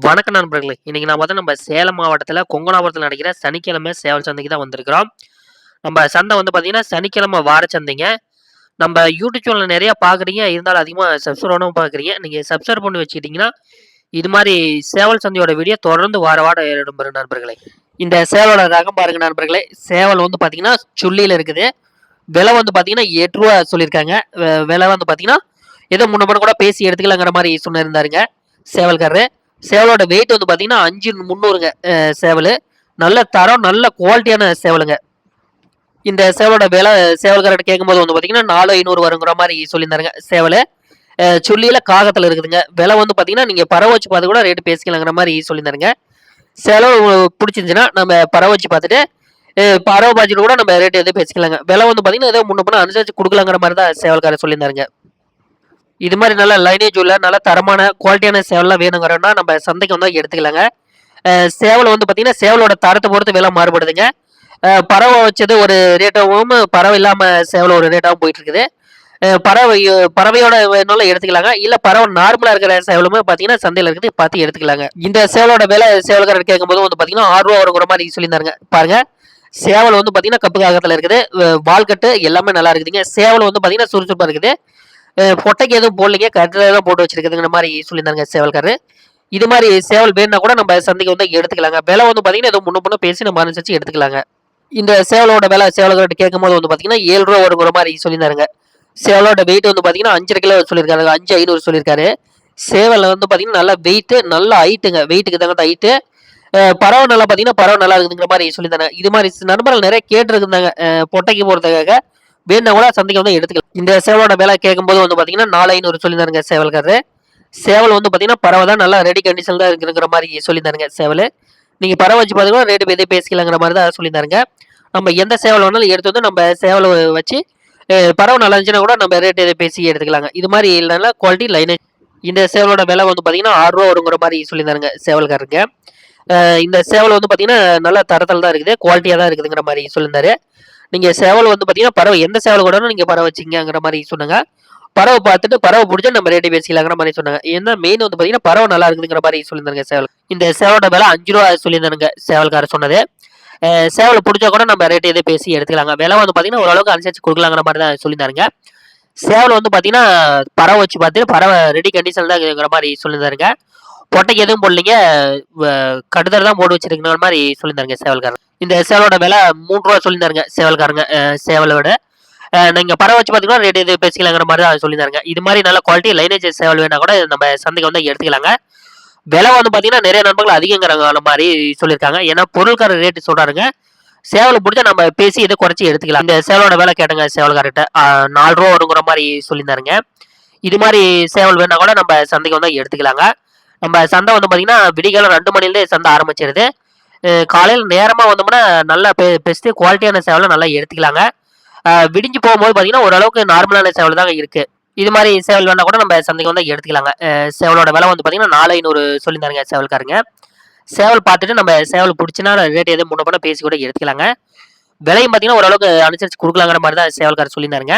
வணக்கம் நண்பர்களே! இன்னைக்கு நான் நம்ம சேலம் மாவட்டத்தில கொங்கனாபுரத்தில நடக்கிற சனிக்கிழமை சேவல் சந்தைக்கு தான் வந்திருக்கிறோம். நம்ம சந்தை பார்த்தீங்கன்னா, சனிக்கிழமை வார சந்தைங்க. நம்ம யூடியூப் சேனல்ல நெறைய பார்க்குறீங்க. இருந்தாலும் அதிகமா சப்ஸ்கிரைப் பண்ணாம பார்க்குறீங்க. நீங்க சப்ஸ்கிரைப் பண்ணி வச்சுக்கிட்டீங்கன்னா, இது மாரி சேவல் சந்தையோட வீடியோ தொடர்ந்து வாரம் இடம்பெறும் நண்பர்களே. இந்த சேவலோட ரகம் பாருங்க நண்பர்களே. சேவல் பார்த்தீங்கன்னா, சுள்ளியில இருக்குது. விலை பார்த்தீங்கன்னா, ரூ. 8 சொல்லியிருக்காங்க. விலை பார்த்தீங்கன்னா, ஏதோ முன்ன பின்ன கூட பேசி எடுத்துக்கலாங்கிற மாரி சொன்னிருந்தாருங்க சேவல்காரரு. சேவலோட வெயிட் பார்த்தீங்கன்னா 5 300ங்க சேவலு. நல்ல தரம், நல்ல குவாலிட்டியான சேவலுங்க. இந்த சேவலோட விலை சேவல்காரர்ட்ட கேட்கும்போது பார்த்தீங்கன்னா, 4500 வருங்கிற மாரி சொல்லியிருந்தாருங்க சேவலு. சுள்ளியில காகத்துல இருக்குதுங்க. விலை பார்த்தீங்கன்னா, நீங்க பறவை வச்சு பார்த்து கூட ரேட் பேசிக்கலாங்கிற மாரி சொல்லியிருந்தாருங்க. சேவல் உங்களுக்கு புடிச்சிருந்துச்சுன்னா, நம்ம பறவை வச்சு பார்த்துட்டு, பறவை பாத்துட்டு கூட நம்ம ரேட் எதுவும் பேசிக்கலாங்க. விலை பார்த்தீங்கன்னா, ஏதோ முன்ன பின்ன அனுசரிச்சு குடுக்கலாங்கிற மாரி தான் சேவல்காரர் சொல்லியிருந்தாருங்க. இது மாரி நல்ல லைனேஜ் உள்ள, நல்ல தரமான, குவாலிட்டியான சேவல்லாம் வேணுங்கிறோம்னா, நம்ம சந்தைக்கு வந்தா எடுத்துக்கலாங்க. சேவல் பார்த்தீங்கன்னா, சேவலோட தரத்த பொறுத்து விலை மாறுபடுதுங்க. பறவை வச்சது ஒரு ரேட்டாவும், பறவை இல்லாம சேவல் ஒரு ரேட்டாவும் போயிட்டு இருக்குது. பறவை பறவையோட வேணும்னாலும் எடுத்துக்கலாங்க. இல்ல பறவை நார்மலா இருக்கிற சேவலுமே பார்த்தீங்கன்னா, சந்தையில இருக்குது. பார்த்து எடுத்துக்கலாங்க. இந்த சேவலோட விலை சேவல்காரர் கேட்கும்போது பார்த்தீங்கன்னா, ரூ. 6 வருங்கிற மாரி சொல்லியிருந்தாருங்க. பாருங்க. சேவல் பார்த்தீங்கன்னா, கப்பு காகத்துல இருக்குது. வால்கட்டு எல்லாமே நல்லா இருக்குதுங்க. சேவல் பார்த்தீங்கன்னா, சுறுசுறுப்பா இருக்குது. பொட்டைக்கு எதுவும் போடலைங்க. கட்டுல தான் போட்டு வச்சிருக்குதுங்கிற மாரி சொல்லியிருந்தாருங்க சேவல்காரரு. இது மாரி சேவல் வேணும்னா கூட நம்ம சந்தைக்கு எடுத்துக்கலாங்க. விலை பார்த்தீங்கன்னா, ஏதோ முன்ன பின்ன பேசி நம்ம அனுசரிச்சு எடுத்துக்கலாங்க. இந்த சேவலோட விலை சேவல்காரர்ட்ட கேட்கும்போது பார்த்தீங்கன்னா, ரூ. 7 வருங்கிற மாரி சொல்லியிருந்தாருங்க. சேவலோட வெயிட் பார்த்தீங்கன்னா, 5 1/2 கிலோ சொல்லியிருக்காரு. 5,500 சொல்லியிருக்காரு. சேவல் பார்த்தீங்கன்னா, நல்ல வெயிட், நல்ல ஹைட்டுங்க. வெயிட்டுக்கு தகுந்த ஹைட்டு. பறவை நல்லா பார்த்தீங்கன்னா, பறவை நல்லா இருக்குதுங்கிற மாரி சொல்லியிருந்தாங்க. இது மாரி நண்பர்கள் நெறைய கேட்டுருந்தாங்க. பொட்டைக்கு போடுறதுக்காக. வேணும்னா கூட சந்தைக்கு எடுத்துக்கலாம். இந்த சேவலோட விலை கேட்கும்போது பார்த்தீங்கன்னா, 4,500 சொல்லியிருந்தாருங்க சேவல்காரரு. சேவல் பார்த்தீங்கன்னா, பறவை தான் நல்லா ரெடி கண்டிஷன்ல தான் இருக்குங்கிற மாரி சொல்லியிருந்தாருங்க சேவலு. நீங்க பறவை வச்சு பார்த்தீங்கன்னா, ரேட் எதோ பேசிக்கலாங்கிற மாரி தான் சொல்லியிருந்தாருங்க. நம்ம எந்த சேவல் வேணாலும் எடுத்து நம்ம சேவல வச்சு பறவை நல்லா இருந்துச்சுன்னா கூட நம்ம ரேட் எதோ பேசி எடுத்துக்கலாங்க. இது மாரி நல்ல குவாலிட்டி லைனேஜ். இந்த சேவலோட விலை பார்த்தீங்கன்னா, ரூ. 6 வருங்கிற மாரி சொல்லியிருந்தாருங்க சேவல்காரருங்க. இந்த சேவல் பார்த்தீங்கன்னா, நல்ல தரத்தில தான் இருக்குது. குவாலிட்டியா தான் இருக்குதுங்கிற மாரி சொல்லியிருந்தாரு. நீங்க சேவல் பார்த்தீங்கன்னா, பறவை எந்த சேவல் கூடனாலும் நீங்க பறவை வச்சுக்கங்கங்கிற மாரி சொன்னாங்க. பறவை பார்த்துட்டு பறவை புடிச்சா நம்ம ரேட் பேசிக்கலாங்கிற மாரி சொன்னாங்க. ஏன்னா மெயின் பார்த்தீங்கன்னா, பறவை நல்லா இருக்குதுங்கிற மாரி சொல்லியிருந்தாருங்க சேவல். இந்த சேவலோட விலை ரூ. 5 சொல்லியிருந்தாருங்க சேவல்காரர் சொன்னது. சேவல புடிச்சா கூட நம்ம ரேட் எதோ பேசி எடுத்துக்கலாங்க. விலை பார்த்தீங்கன்னா, ஓரளவுக்கு அனுசரிச்சு குடுக்கலாங்கிற மாரி தான் சொல்லியிருந்தாருங்க. சேவல் பார்த்தீங்கன்னா, பறவை வச்சு பார்த்துட்டு பறவை ரெடி கண்டிஷன்ல தான் இருக்குங்கிற மாரி சொல்லியிருந்தாருங்க. பொட்டைக்கு எதுவும் போடலைங்க. வ கட்டுத்தர தான் போட்டு வச்சிருக்கிற மாரி சொல்லியிருந்தாருங்க சேவல்காரர். இந்த சேவலோட விலை ரூ. 3 சொல்லியிருந்தாருங்க சேவல்காரங்க. சேவலோட. நீங்க பறவை வச்சு பார்த்தீங்கன்னா, ரேட் எது பேசிக்கலாங்கிற மாரி தான் சொல்லியிருந்தாருங்க. இது மாரி நல்ல குவாலிட்டி லைனேஜ் சேவல் வேணா கூட நம்ம சந்தைக்கு எடுத்துக்கலாங்க. விலை பார்த்தீங்கன்னா, நெறைய நண்பர்கள் அதிகங்கிறாங்க மாரி சொல்லியிருக்காங்க. ஏன்னா பொருள்காரர் ரேட் சொல்றாருங்க. சேவல புடிச்சா நம்ம பேசி எதோ குறைச்சு எடுத்துக்கலாம். இந்த சேவலோட விலை கேட்டேங்க சேவல்காரர்ட்ட. ரூ. 4 வருங்கிற மாரி சொல்லியிருந்தாருங்க. இது மாரி சேவல் வேணா கூட நம்ம சந்தைக்கு எடுத்துக்கலாங்க. நம்ம சந்தை பார்த்தீங்கன்னா, விடிகாலம் 2 மணிலேருந்தே சந்தை ஆரம்பிச்சிருது. காலையில நேரமா வந்தோம்னா, நல்லா பெஸ்ட்டு குவாலிட்டியான சேவல நல்லா எடுத்துக்கலாங்க. விடிஞ்சு போகும்போது பார்த்தீங்கன்னா, ஓரளவுக்கு நார்மலான சேவல் தாங்க இருக்கு. இது மாரி சேவல் வேணா கூட நம்ம சந்தைக்கு எடுத்துக்கலாங்க. சேவலோட விலை பார்த்தீங்கன்னா, 4,500 சொல்லியிருந்தாருங்க சேவல்காரங்க. சேவல் பார்த்துட்டு நம்ம சேவல் புடிச்சுன்னா ரேட் எதுவும் முன்ன பின்ன பேசி கூட எடுத்துக்கலாங்க. விலையும் பார்த்தீங்கன்னா, ஓரளவுக்கு அனுசரிச்சு குடுக்கலாங்கிற மாரி தான் சேவல்காரர் சொல்லியிருந்தாருங்க.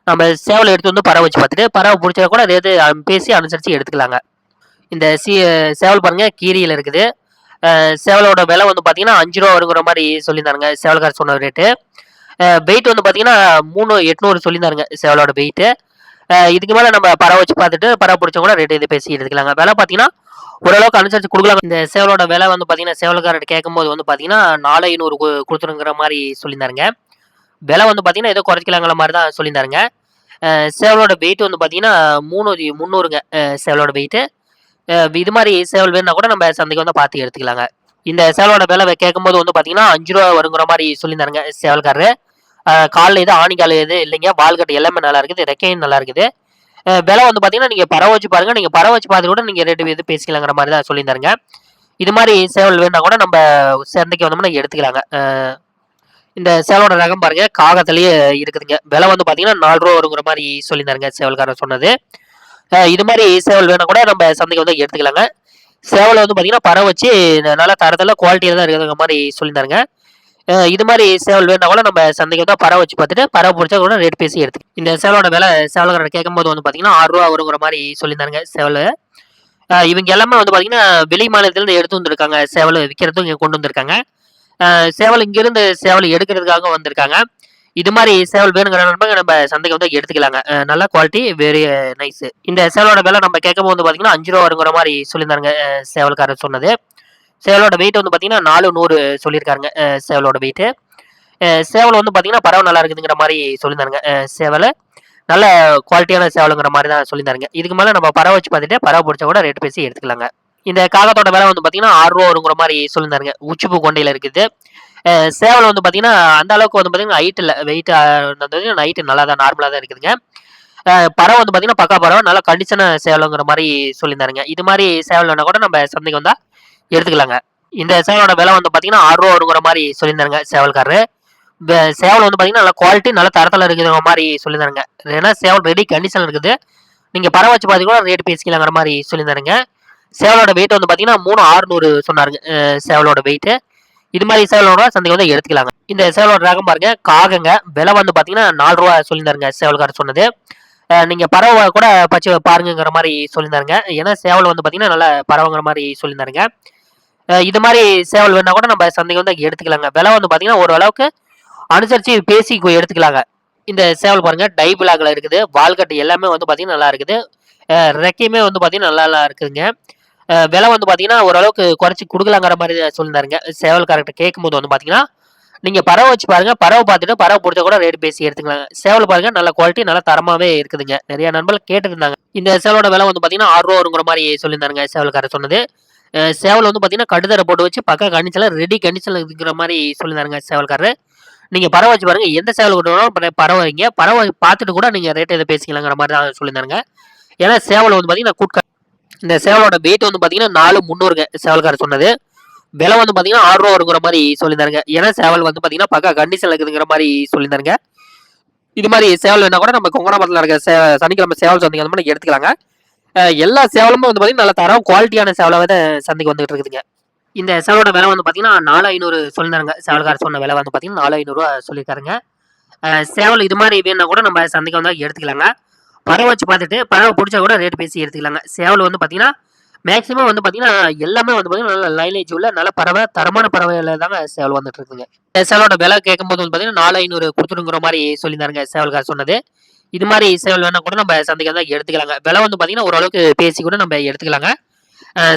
நம்ம சேவல எடுத்து பறவை வச்சு பார்த்துட்டு, பறவை புடிச்சா கூட ரேட்டு பேசி அனுசரிச்சு எடுத்துக்கலாங்க. இந்த சேவல் பாருங்க கீரியில இருக்குது. சேவலோட விலை பார்த்தீங்கன்னா, ரூ. 5 வருங்கிற மாரி சொல்லியிருந்தாருங்க. சேவல்காரர் சொன்ன ரேட்டு. வெயிட் பார்த்தீங்கன்னா, 3,800 சொல்லியிருந்தாருங்க சேவலோட வெயிட்டு. இதுக்கு மேல நம்ம பறவை வச்சு பார்த்துட்டு, பறவை புடிச்சா கூட ரேட் எது பேசி எடுத்துக்கலாங்க. விலை பார்த்தீங்கன்னா, ஓரளவுக்கு அனுசரிச்சு குடுக்கலாம். இந்த சேவலோட விலை பார்த்தீங்கன்னா, சேவல்காரர்ட்ட கேட்கும்போது பார்த்தீங்கன்னா, 4,500 குடுத்துருங்கிற மாரி சொல்லியிருந்தாருங்க. விலை பார்த்தீங்கன்னா, ஏதோ குறைக்கலாங்கிற மாரி தான் சொல்லியிருந்தாருங்க. சேவலோட வெயிட் பார்த்தீங்கன்னா, 3,300ங்க சேவலோட வெயிட்டு. இது மாரி சேவல் வேணுனா கூட நம்ம சந்தைக்கு பார்த்து எடுத்துக்கலாங்க. இந்த சேவலோட விலை கேட்கும்போது பார்த்தீங்கன்னா, ரூ. 5 வருங்கிற மாரி சொல்லியிருந்தாருங்க சேவல்காரரு. கால்ல எது ஆணி கால் எதுவும் இல்லைங்க. வால்கட்டு எல்லாமே நல்லா இருக்குது. ரெக்கையும் நல்லா இருக்குது. விலை பார்த்தீங்கன்னா, நீங்க பறவை வச்சு பாருங்க. நீங்க பறவை வச்சு பார்த்துட்டு கூட நீங்க ரேட் எது பேசிக்கலாங்கிற மாரி தான் சொல்லியிருந்தாருங்க. இது மாரி சேவல் வேணுனா கூட நம்ம சந்தைக்கு வந்தோம்னா எடுத்துக்கலாங்க. இந்த சேவலோட ரகம் பாருங்க, காகத்திலேயே இருக்குதுங்க. விலை பார்த்தீங்கன்னா, ரூ. 4 வருங்கிற மாரி சொல்லியிருந்தாருங்க சேவல்காரர் சொன்னது. இது மாரி சேவல் வேணா கூட நம்ம சந்தைக்கு எடுத்துக்கலாங்க. சேவல பார்த்தீங்கன்னா, பறவை வச்சு நல்லா தரத்தில குவாலிட்டியா தான் இருக்குதுங்கிற மாரி சொல்லியிருந்தாருங்க. இது மாரி சேவல் வேணுனா கூட நம்ம சந்தைக்கு பறவை வச்சு பார்த்துட்டு, பறவை புடிச்சா கூட ரேட் பேசி இந்த சேவலோட விலை சேவல்காரர் கேட்கும்போது பார்த்தீங்கன்னா, ரூ. 6 வருங்கிற மாரி சொல்லியிருந்தாருங்க சேவலு. இவங்க எல்லாமே வந்து பார்த்தீங்கன்னா, வெளி மாநிலத்திலருந்து எடுத்து வந்திருக்காங்க. சேவல் விக்கிறதுக்கும் இங்க கொண்டு வந்திருக்காங்க. சேவல் இங்கிருந்து சேவல் எடுக்கிறதுக்காக வந்திருக்காங்க. இது மாரி சேவல் வேணுங்கிற நண்பங்க நம்ம சந்தைக்கு வந்து எடுத்துக்கலாங்க. நல்ல குவாலிட்டி வெரி நைஸ். இந்த சேவலோட விலை நம்ம கேட்கும்போது வந்து பார்த்தீங்கன்னா, ரூ. 5 வருங்கிற மாரி சொல்லியிருந்தாருங்க சேவல்காரர் சொன்னது. சேவலோட வெயிட் வந்து பார்த்தீங்கன்னா, 400 சொல்லியிருக்காருங்க சேவலோட வெயிட்டு. சேவல் வந்து பார்த்தீங்கன்னா, பறவை நல்லா இருக்குதுங்கிற மாரி சொல்லியிருந்தாருங்க சேவலு. நல்ல குவாலிட்டியான சேவலுங்கிற மாரி தான் சொல்லியிருந்தாருங்க. இதுக்கு மேல நம்ம பறவை வச்சு பார்த்துட்டு, பறவை புடிச்சா கூட ரேட் பேசி எடுத்துக்கலாங்க. இந்த காகத்தோட விலை வந்து பார்த்தீங்கன்னா, ரூ. 6 வருங்கிற மாரி சொல்லியிருந்தாருங்க. உச்சிப்பூ கொண்டையில இருக்குது. சேவல் வந்து பார்த்தீங்கன்னா, அந்த அளவுக்கு வந்து பார்த்தீங்கன்னா, ஹைட் இல்ல. வெயிட் ஹைட் நல்லா தான் நார்மலா தான் இருக்குதுங்க. பறவை வந்து பார்த்தீங்கன்னா, பக்கா பறவை. நல்ல கண்டிஷனா சேவலுங்கிற மாரி சொல்லியிருந்தாருங்க. இது மாரி சேவல் வேணா கூட நம்ம சந்தைக்கு வந்தா எடுத்துக்கலாங்க. இந்த சேவலோட விலை வந்து பார்த்தீங்கன்னா, ரூ. 6 வருங்கிற மாரி சொல்லியிருந்தாருங்க சேவல்காரரு. சேவல் வந்து பார்த்தீங்கன்னா, நல்ல குவாலிட்டி, நல்ல தரத்தில இருக்குற மாரி சொல்லியிருந்தாருங்க. ஏன்னா சேவல் ரெடி கண்டிஷன்ல இருக்குது. நீங்க பறவை வச்சு பார்த்து கூட ரேட் பேசிக்கலாங்கிற மாரி சொல்லியிருந்தாருங்க. சேவலோட வெயிட் வந்து பார்த்தீங்கன்னா, 3600 சொன்னாருங்க. சேவலோட வெயிட்டு. இது மாரி சேவலோட சந்தைக்கு வந்து எடுத்துக்கலாங்க. இந்த சேவலோட ரகம் பாருங்க, காகங்க. விலை வந்து பார்த்தீங்கன்னா, ரூ. 4 சொல்லியிருந்தாருங்க சேவல்காரர் சொன்னது. நீங்க பறவை கூட பச்சு பாருங்கங்கிற மாரி சொல்லியிருந்தாருங்க. ஏன்னா சேவல் வந்து பார்த்தீங்கன்னா, நல்ல பறவைங்கிற மாரி சொல்லியிருந்தாருங்க. இது மாரி சேவல் வேணுனா கூட நம்ம சந்தைக்கு வந்து எடுத்துக்கலாங்க. விலை வந்து பார்த்தீங்கன்னா, ஓரளவுக்கு அனுசரிச்சு பேசி எடுத்துக்கலாங்க. இந்த சேவல் பாருங்க, டை பிளாக்ல இருக்குது. வால்கட்டு எல்லாமே வந்து பார்த்தீங்கன்னா, நல்லா இருக்குது. ரெக்கையுமே வந்து பார்த்தீங்கன்னா, நல்லா இருக்குதுங்க. விலை வந்து பார்த்தீங்கன்னா, ஓரளவுக்கு குறைச்சு குடுக்கலாங்கிற மாரி சொல்லியிருந்தாருங்க. சேவல்காரர்ட்ட கேட்கும்போது வந்து பார்த்தீங்கன்னா, நீங்க பறவை வச்சு பாருங்க. பறவை பார்த்துட்டு பறவை புடிச்சா கூட ரேட் பேசி எடுத்துக்கலாங்க. சேவல் பாருங்க, நல்ல குவாலிட்டி, நல்ல தரமாவே இருக்குதுங்க. நெறைய நண்பர்கள் கேட்டுருந்தாங்க. இந்த சேவலோட விலை வந்து பார்த்தீங்கன்னா, ரூ. 6 வருங்கிற மாரி சொல்லியிருந்தாருங்க சேவல்காரர் சொன்னது. சேவல் வந்து பார்த்தீங்கன்னா, கட்டுத்தர போட்டு வச்சு பக்கா கண்டிஷன்ல ரெடி கண்டிஷன்ல இருக்கிற மாரி சொல்லியிருந்தாருங்க சேவல்காரரு. நீங்க பறவை வச்சு பாருங்க. எந்த சேவல் கொண்டு வந்தாலும் பறவை வைங்க. பறவை பார்த்துட்டு கூட நீங்க ரேட் எத பேசிக்கலாங்கிற மாரி தான் சொல்லியிருந்தாருங்க. ஏன்னா சேவல் வந்து பார்த்தீங்கன்னா, இந்த சேவலோட வெயிட் வந்து பார்த்தீங்கன்னா, 4300ங்க சேவல்காரர் சொன்னது. விலை வந்து பார்த்தீங்கன்னா, ரூ. 6 வருங்கிற மாரி சொல்லியிருந்தாருங்க. ஏன்னா சேவல் வந்து பார்த்தீங்கன்னா, பக்கா கண்டிஷன்ல இருக்குதுங்கிற மாரி சொல்லியிருந்தாருங்க. இது மாரி சேவல் வேணா கூட நம்ம கொங்கனாபுரத்துல நடக்கிற சனிக்கிழமை சேவல் சந்தைக்கு வந்து எடுத்துக்கலாங்க. எல்லா சேவலுமே வந்து பார்த்தீங்கன்னா, நல்ல தரம் குவாலிட்டியான சேவலாவே தான் சந்தைக்கு வந்துகிட்டு இருக்குதுங்க. இந்த சேவலோட விலை வந்து பார்த்தீங்கன்னா, 4500 சொல்லியிருந்தாருங்க. சேவல்காரர் சொன்ன விலை வந்து பார்த்தீங்கன்னா, ரூ. 4500 சொல்லியிருக்காருங்க. சேவல் இது மாரி வேணுனா கூட நம்ம சந்தைக்கு வந்தா எடுத்துக்கலாங்க. பறவை வச்சு பார்த்துட்டு, பறவை புடிச்சா கூட ரேட் பேசி எடுத்துக்கலாங்க. சேவல் வந்து பார்த்தீங்கன்னா, மேக்ஸிமம் வந்து பார்த்தீங்கன்னா, எல்லாமே வந்து பார்த்தீங்கன்னா, நல்ல லைனேஜ் உள்ள நல்ல பறவை, தரமான பறவையில தாங்க சேவல் வந்துட்டு இருக்குதுங்க. சேவலோட விலை கேட்கும்போது வந்து பார்த்தீங்கன்னா, 4500 குடுத்துருங்கிற மாரி சொல்லியிருந்தாருங்க சேவல்காரர் சொன்னது. இது மாரி சேவல் வேணா கூட நம்ம சந்தைக்கு வந்தா எடுத்துக்கலாங்க. விலை வந்து பார்த்தீங்கன்னா, ஓரளவுக்கு பேசி கூட நம்ம எடுத்துக்கலாங்க.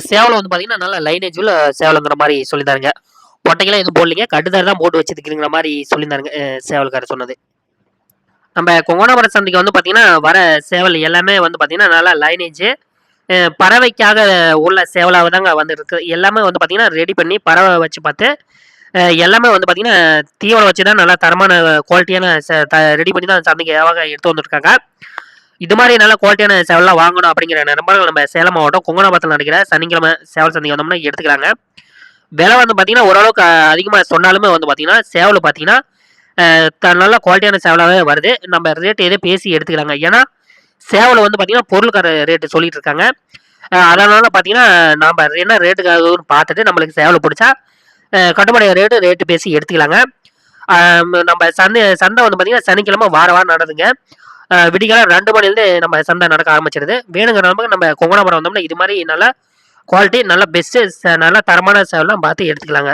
சேவல் வந்து பார்த்தீங்கன்னா, நல்ல லைனேஜ் உள்ள சேவலுங்கிற மாரி சொல்லியிருந்தாருங்க. ஒட்டைக்கெல்லாம் எதுவும் போடலீங்க. கட்டுத்தர தான் போட்டு வச்சிருக்கிறங்கிற மாரி சொல்லியிருந்தாருங்க சேவல்காரர் சொன்னது. நம்ம கொங்கனாபுரம் சந்தைக்கு வந்து பார்த்தீங்கன்னா, வர சேவல் எல்லாமே வந்து பார்த்தீங்கன்னா, நல்லா லைனேஜு பறவைக்காக உள்ள சேவலாவே தாங்க வந்துருக்கு. எல்லாமே வந்து பார்த்தீங்கன்னா, ரெடி பண்ணி பறவை வச்சு பார்த்து, எல்லாமே வந்து பார்த்தீங்கன்னா, தீவனம் வச்சு தான் நல்லா தரமான குவாலிட்டியான ரெடி பண்ணி தான் சந்தைக்கு எடுத்து வந்துருக்காங்க. இது மாரி நல்ல குவாலிட்டியான சேவல்லாம் வாங்கணும் அப்படிங்கிற நண்பர்கள் நம்ம சேலம் மாவட்டம் கொங்கனாபுரத்துல நடக்கிற சனிக்கிழமை சேவல் சந்தைக்கு வந்தோம்னா எடுத்துக்கலாங்க. விலை வந்து பார்த்தீங்கன்னா, ஓரளவுக்கு அதிகமா சொன்னாலுமே வந்து பார்த்தீங்கன்னா, சேவல் பார்த்தீங்கன்னா, நல்ல குவாலிட்டியான சேவலாவே வருது. நம்ம ரேட் எதோ பேசி எடுத்துக்கலாங்க. ஏன்னா, சேவல் வந்து பார்த்தீங்கன்னா, பொருளுக்கான ரேட் சொல்லிட்டு இருக்காங்க. அதனால பார்த்தீங்கன்னா, நாம என்ன ரேட்டுக்கு ஆகுதுன்னு பார்த்துட்டு நம்மளுக்கு சேவல் புடிச்சா, கட்டுப்படி ரேட்டு பேசி எடுத்துக்கலாங்க. நம்ம சந்தை வந்து பார்த்தீங்கன்னா, சனிக்கிழமை வார வாரம் நடக்குதுங்க. விடிகாலை 2 மணிலேருந்து நம்ம சந்தை நடக்க ஆரம்பிச்சிருது. வேணுங்கிற நண்பர்கள் நம்ம கொங்கனாபுரம் வந்தோம்னா, இது மாரி நல்ல குவாலிட்டி, நல்ல பெஸ்ட்டு நல்ல தரமான சேவல்லாம் பார்த்து எடுத்துக்கலாங்க.